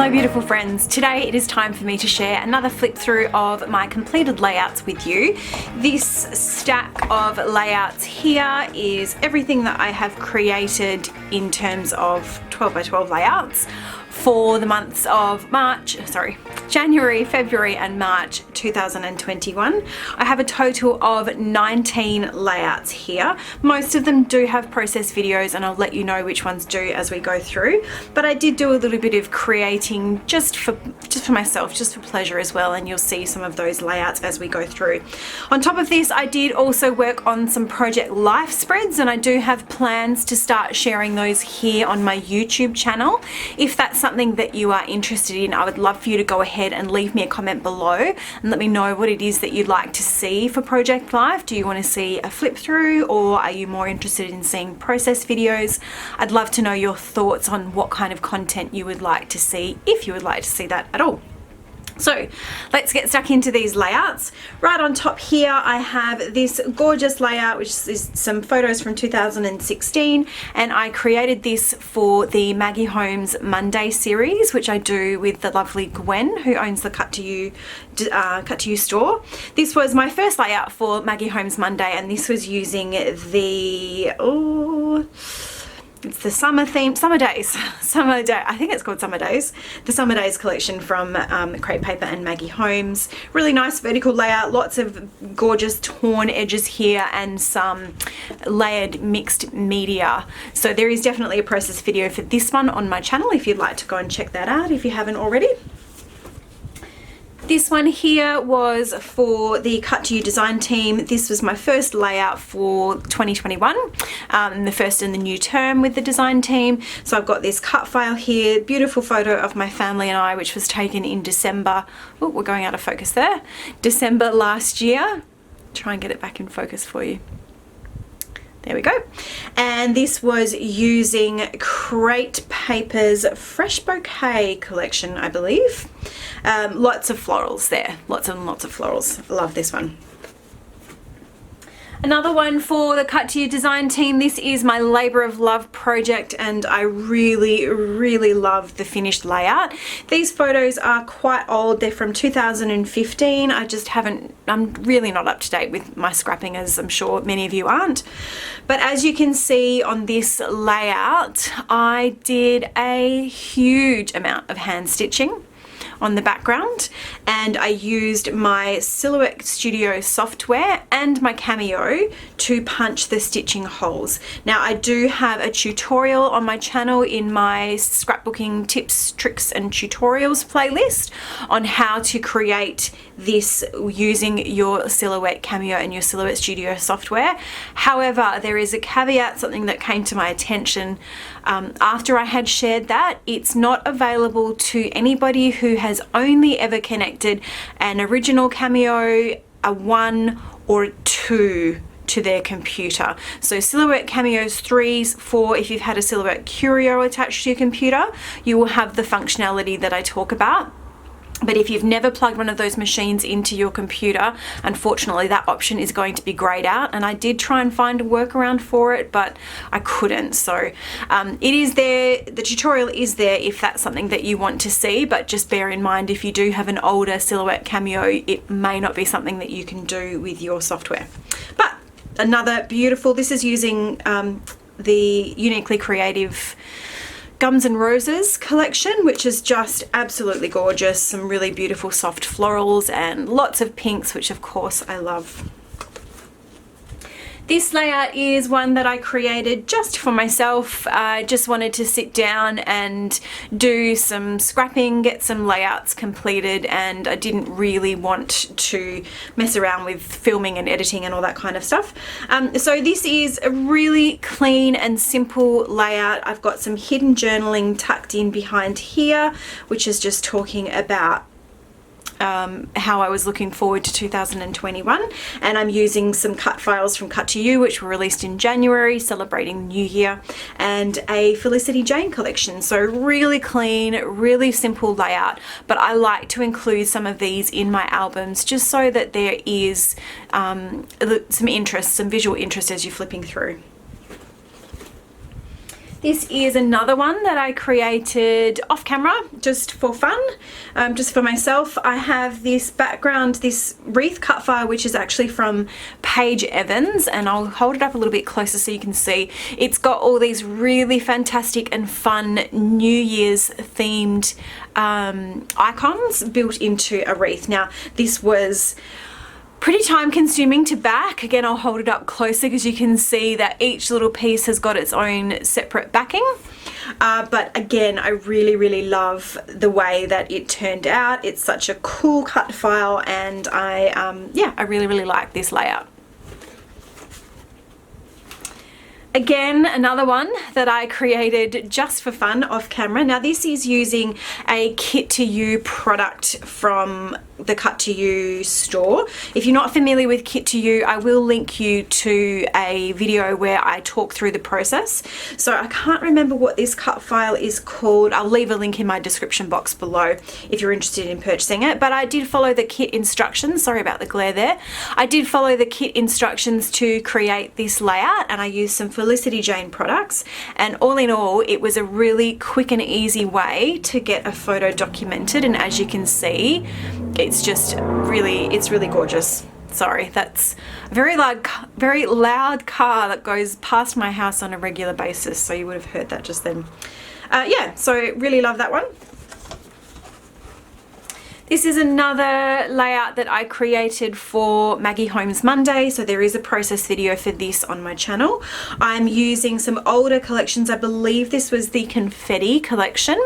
Hello beautiful friends. Today it is time for me to share another flip through of my completed layouts with you. This stack of layouts here is everything that I have created in terms of 12 by 12 layouts for the months of January, February and March 2021. I have a total of 19 layouts here. Most of them do have process videos and I'll let you know which ones do as we go through. But I did do a little bit of creating just for myself, just for pleasure as well, and you'll see some of those layouts as we go through. On top of this, I did also work on some project life spreads, and I do have plans to start sharing those here on my YouTube channel. If that's something that you are interested in, I would love for you to go ahead and leave me a comment below and let me know what it is that you'd like to see for Project Life. Do you want to see a flip through, or are you more interested in seeing process videos? I'd love to know your thoughts on what kind of content you would like to see, if you would like to see that at all. So let's get stuck into these layouts. Right on top here I have this gorgeous layout, which is some photos from 2016, and I created this for the Maggie Holmes Monday series, which I do with the lovely Gwen, who owns the Cut to You store. This was my first layout for Maggie Holmes Monday, and this was using the it's the summer theme, I think it's called Summer Days, the Summer Days collection from Crepe Paper and Maggie Holmes. Really nice vertical layout, lots of gorgeous torn edges here and some layered mixed media. So there is definitely a process video for this one on my channel if you'd like to go and check that out if you haven't already. This one here was for the Cut to You design team. This was my first layout for 2021, the first in the new term with the design team. So I've got this cut file here, beautiful photo of my family and I, which was taken in December. Oh, we're going out of focus there. December last year. Try and get it back in focus for you. There we go. And this was using Crepe Paper's Fresh Bouquet collection, I believe. Lots of florals there. Lots and lots of florals. Love this one. Another one for the Cut to You design team. This is my Labour of Love project, and I really, really love the finished layout. These photos are quite old. They're from 2015. I'm really not up to date with my scrapping, as I'm sure many of you aren't. But as you can see on this layout, I did a huge amount of hand stitching on the background, and I used my Silhouette Studio software and my Cameo to punch the stitching holes. Now I do have a tutorial on my channel in my scrapbooking tips, tricks and tutorials playlist on how to create this using your Silhouette Cameo and your Silhouette Studio software. However, there is a caveat, something that came to my attention after I had shared that. It's not available to anybody who has only ever connected an original Cameo, a 1 or a 2 to their computer. So Silhouette Cameos 3s, 4 if you've had a Silhouette Curio attached to your computer, you will have the functionality that I talk about. But if you've never plugged one of those machines into your computer, unfortunately that option is going to be grayed out, and I did try and find a workaround for it, but I couldn't. So it is there, the tutorial is there if that's something that you want to see, but just bear in mind if you do have an older Silhouette Cameo, it may not be something that you can do with your software. But another beautiful, this is using the Uniquely Creative Gums and Roses collection, which is just absolutely gorgeous. Some really beautiful soft florals and lots of pinks, which of course I love. This layout is one that I created just for myself. I just wanted to sit down and do some scrapping, get some layouts completed, and I didn't really want to mess around with filming and editing and all that kind of stuff. So this is a really clean and simple layout. I've got some hidden journaling tucked in behind here, which is just talking about how I was looking forward to 2021, and I'm using some cut files from Cut to You, which were released in January celebrating the new year, and a Felicity Jane collection. So really clean, really simple layout, but I like to include some of these in my albums just so that there is some interest, some visual interest as you're flipping through. This is another one that I created off camera just for fun, just for myself. I have this background, this wreath cut file, which is actually from Paige Evans, and I'll hold it up a little bit closer so you can see. It's got all these really fantastic and fun New Year's themed icons built into a wreath. Now, this was pretty time consuming to back. Again, I'll hold it up closer because you can see that each little piece has got its own separate backing. But again, I really love the way that it turned out. It's such a cool cut file, and I really like this layout. Again, another one that I created just for fun off camera. Now, this is using a Kit to You product from the Cut to You store. If you're not familiar with Kit to You, I will link you to a video where I talk through the process. So I can't remember what this cut file is called. I'll leave a link in my description box below if you're interested in purchasing it. But I did follow the kit instructions. Sorry about the glare there. I did follow the kit instructions to create this layout, and I used some Felicity Jane products, and all in all, it was a really quick and easy way to get a photo documented. And as you can see, it's really gorgeous. Sorry, that's a very loud car that goes past my house on a regular basis, so you would have heard that just then. Yeah, so really love that one. This is another layout that I created for Maggie Holmes Monday, so there is a process video for this on my channel. I'm using some older collections. I believe this was the confetti collection,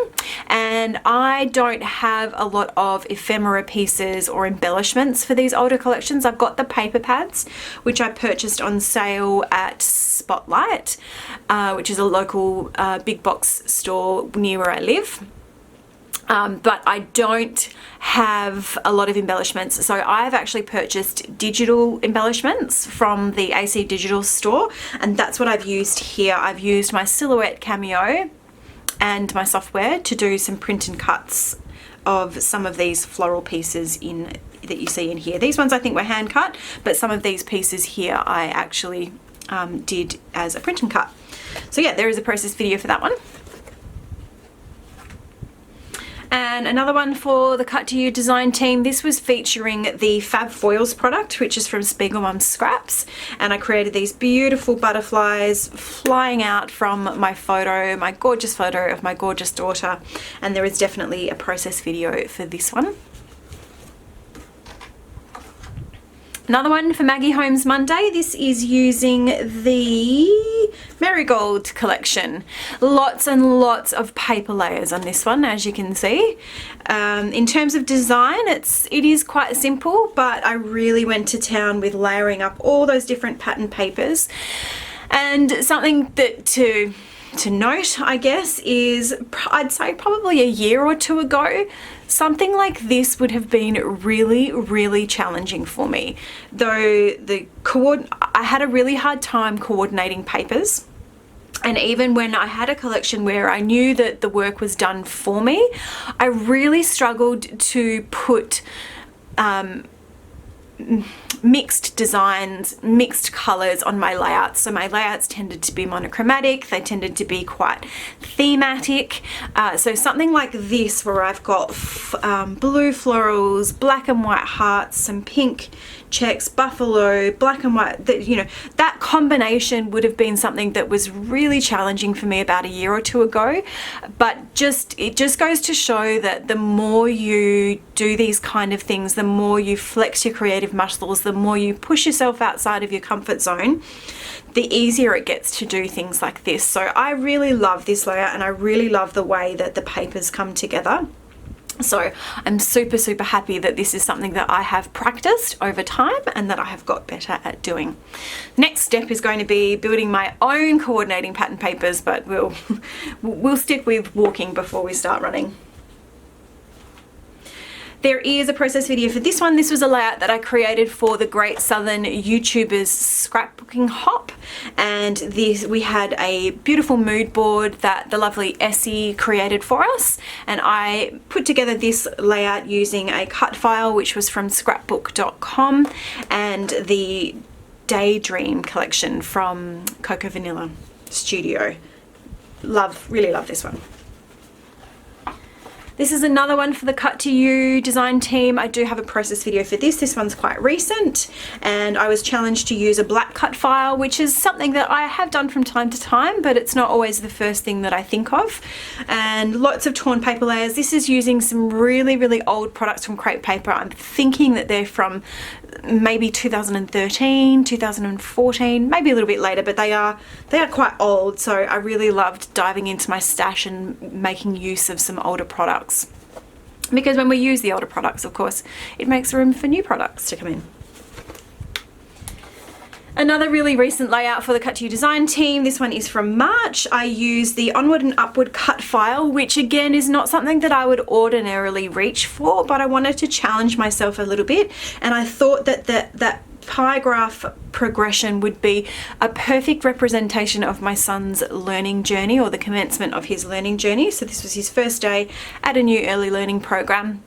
and I don't have a lot of ephemera pieces or embellishments for these older collections. I've got the paper pads, which I purchased on sale at Spotlight, which is a local big box store near where I live. But I don't have a lot of embellishments, so I've actually purchased digital embellishments from the AC Digital store, and that's what I've used here. I've used my Silhouette Cameo and my software to do some print and cuts of some of these floral pieces that you see in here. These ones I think were hand cut, but some of these pieces here I actually did as a print and cut. So yeah, there is a process video for that one. And another one for the Cut to You design team. This was featuring the Fab Foils product, which is from Spiegelmum Scraps. And I created these beautiful butterflies flying out from my photo, my gorgeous photo of my gorgeous daughter. And there is definitely a process video for this one. Another one for Maggie Holmes Monday. This is using the Marigold collection. Lots and lots of paper layers on this one, as you can see. In terms of design, it is quite simple, but I really went to town with layering up all those different pattern papers. And something that to note, I guess, is I'd say probably a year or two ago, something like this would have been really challenging for me. Though I had a really hard time coordinating papers. And even when I had a collection where I knew that the work was done for me, I really struggled to put mixed designs, mixed colors on my layouts. So my layouts tended to be monochromatic, they tended to be quite thematic. So something like this, where I've got blue florals, black and white hearts, some pink checks, buffalo, black and white, that combination would have been something that was really challenging for me about a year or two ago. But it just goes to show that the more you do these kind of things, the more you flex your creative muscles, the more you push yourself outside of your comfort zone, the easier it gets to do things like this. So I really love this layout, and I really love the way that the papers come together. So I'm super happy that this is something that I have practiced over time and that I have got better at doing. Next step is going to be building my own coordinating pattern papers, but we'll stick with walking before we start running. There is a process video for this one. This was a layout that I created for the Great Southern YouTubers scrapbooking hop, and we had a beautiful mood board that the lovely Essie created for us, and I put together this layout using a cut file which was from scrapbook.com and the Daydream collection from Coco Vanilla Studio. really love this one. This is another one for the Cut to You design team. I do have a process video for this. This one's quite recent, and I was challenged to use a black cut file, which is something that I have done from time to time, but it's not always the first thing that I think of. And lots of torn paper layers. This is using some really, really old products from Crepe Paper. I'm thinking that they're from maybe 2013, 2014, maybe a little bit later, but they are quite old. So I really loved diving into my stash and making use of some older products. Because when we use the older products, of course, it makes room for new products to come in. Another really recent layout for the Cut to You design team. This one is from March. I used the Onward and Upward cut file, which again is not something that I would ordinarily reach for, but I wanted to challenge myself a little bit, and I thought that that pie graph progression would be a perfect representation of my son's learning journey, or the commencement of his learning journey. So this was his first day at a new early learning program.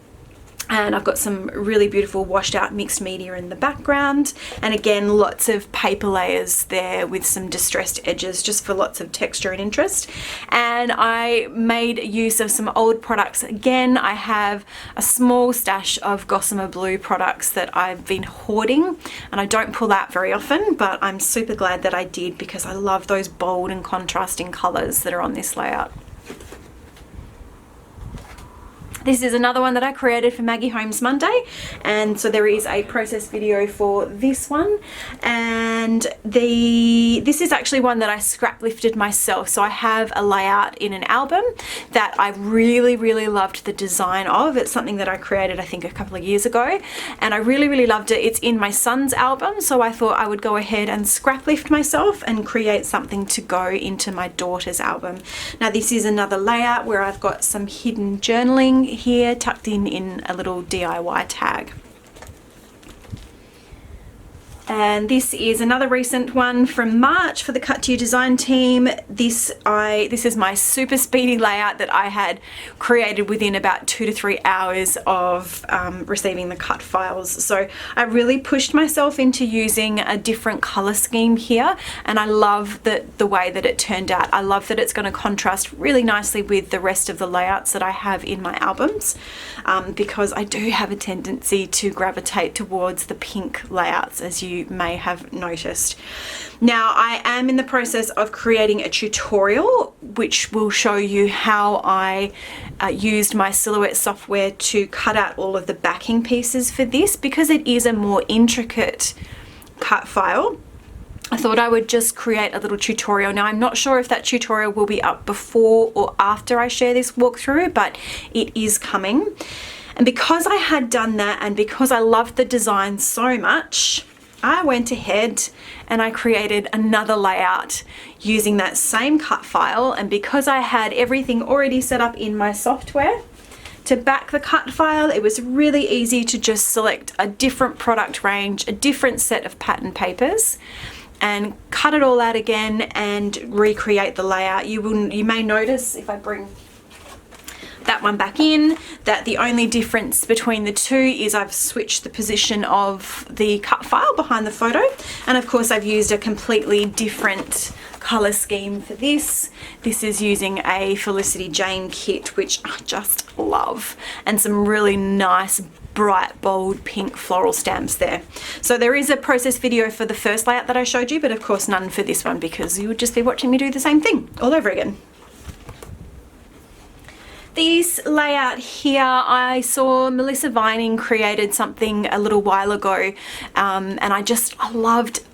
And I've got some really beautiful washed out mixed media in the background, and again lots of paper layers there with some distressed edges just for lots of texture and interest. And I made use of some old products. Again, I have a small stash of Gossamer Blue products that I've been hoarding, and I don't pull out very often, but I'm super glad that I did because I love those bold and contrasting colours that are on this layout. This is another one that I created for Maggie Holmes Monday, and so there is a process video for this one. And this is actually one that I scrap lifted myself. So I have a layout in an album that I really, really loved the design of. It's something that I created, I think, a couple of years ago, and I really, really loved it. It's in my son's album, so I thought I would go ahead and scrap lift myself and create something to go into my daughter's album. Now this is another layout where I've got some hidden journaling here tucked in a little DIY tag. And this is another recent one from March for the Cut to You design team. This is my super speedy layout that I had created within about 2 to 3 hours of receiving the cut files. So I really pushed myself into using a different color scheme here, and I love the way that it turned out. I love that it's going to contrast really nicely with the rest of the layouts that I have in my albums, because I do have a tendency to gravitate towards the pink layouts, as you may have noticed. Now I am in the process of creating a tutorial which will show you how I used my Silhouette software to cut out all of the backing pieces for this, because it is a more intricate cut file. I thought I would just create a little tutorial. Now I'm not sure if that tutorial will be up before or after I share this walkthrough, but it is coming. And because I had done that, and because I loved the design so much, I went ahead and I created another layout using that same cut file. And because I had everything already set up in my software to back the cut file, it was really easy to just select a different product range, a different set of pattern papers, and cut it all out again and recreate the layout. You may notice, if I bring that one back in, that the only difference between the two is I've switched the position of the cut file behind the photo, and of course I've used a completely different color scheme for this. This is using a Felicity Jane kit, which I just love, and some really nice bright bold pink floral stamps there. So there is a process video for the first layout that I showed you, but of course none for this one, because you would just be watching me do the same thing all over again. This layout here, I saw Melissa Vining created something a little while ago, and I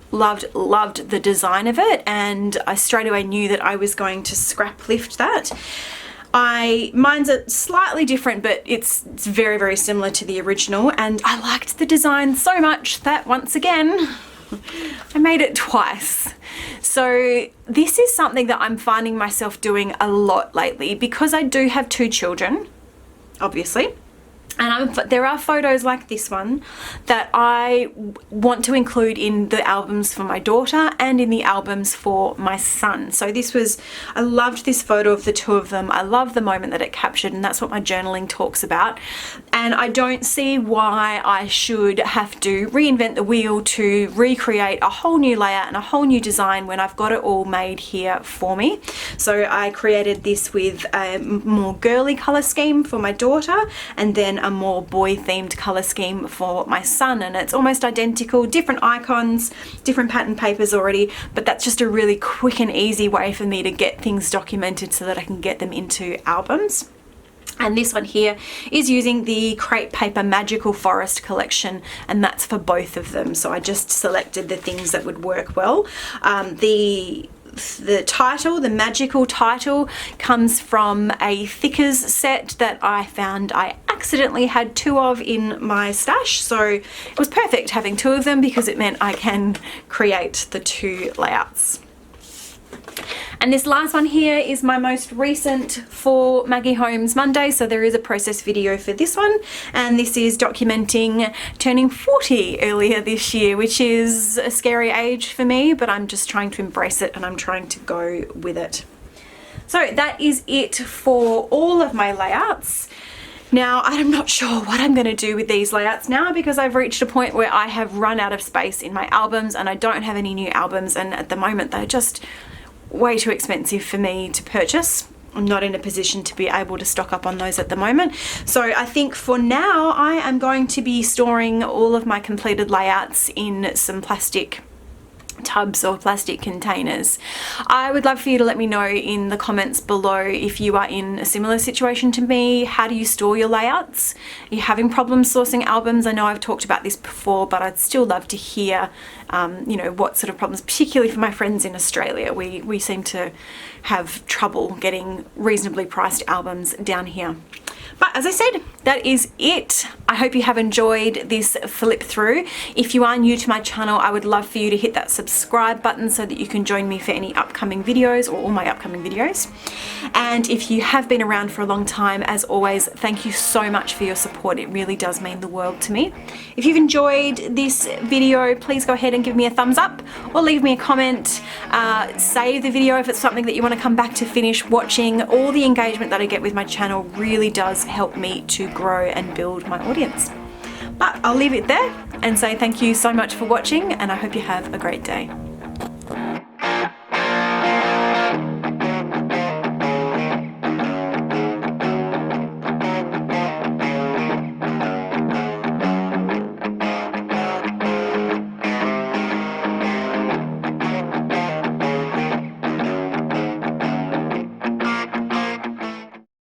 loved the design of it, and I straight away knew that I was going to scrap lift that. Mine's a slightly different, but it's very, very similar to the original, and I liked the design so much that once again I made it twice. So this is something that I'm finding myself doing a lot lately, because I do have 2 children, obviously, And there are photos like this one that I want to include in the albums for my daughter and in the albums for my son. So this was, I loved this photo of the two of them. I love the moment that it captured, and that's what my journaling talks about. And I don't see why I should have to reinvent the wheel to recreate a whole new layout and a whole new design when I've got it all made here for me. So I created this with a more girly color scheme for my daughter, and then a more boy themed color scheme for my son, and it's almost identical, different icons, different pattern papers already, but that's just a really quick and easy way for me to get things documented so that I can get them into albums. And this one here is using the Crepe Paper Magical Forest collection, and that's for both of them. So I just selected the things that would work well. The title, the magical title, comes from a thickers set that I found I accidentally had 2 of in my stash, so it was perfect having 2 of them because it meant I can create the 2 layouts. And this last one here is my most recent for Maggie Holmes Monday, so there is a process video for this one, and this is documenting turning 40 earlier this year, which is a scary age for me, but I'm just trying to embrace it and I'm trying to go with it. So that is it for all of my layouts. Now, I'm not sure what I'm going to do with these layouts now because I've reached a point where I have run out of space in my albums and I don't have any new albums, and at the moment they're just way too expensive for me to purchase. I'm not in a position to be able to stock up on those at the moment. So I think for now I am going to be storing all of my completed layouts in some plastic tubs or plastic containers. I would love for you to let me know in the comments below if you are in a similar situation to me. How do you store your layouts? Are you having problems sourcing albums? I know I've talked about this before, but I'd still love to hear you know, what sort of problems, particularly for my friends in Australia. We seem to have trouble getting reasonably priced albums down here. But as I said, that is it. I hope you have enjoyed this flip through. If you are new to my channel, I would love for you to hit that subscribe button so that you can join me for any upcoming videos or all my upcoming videos. And if you have been around for a long time, as always, thank you so much for your support. It really does mean the world to me. If you've enjoyed this video, please go ahead and give me a thumbs up or leave me a comment. Save the video if it's something that you want to come back to finish watching. All the engagement that I get with my channel really does help me to grow and build my audience. But I'll leave it there and say thank you so much for watching, and I hope you have a great day.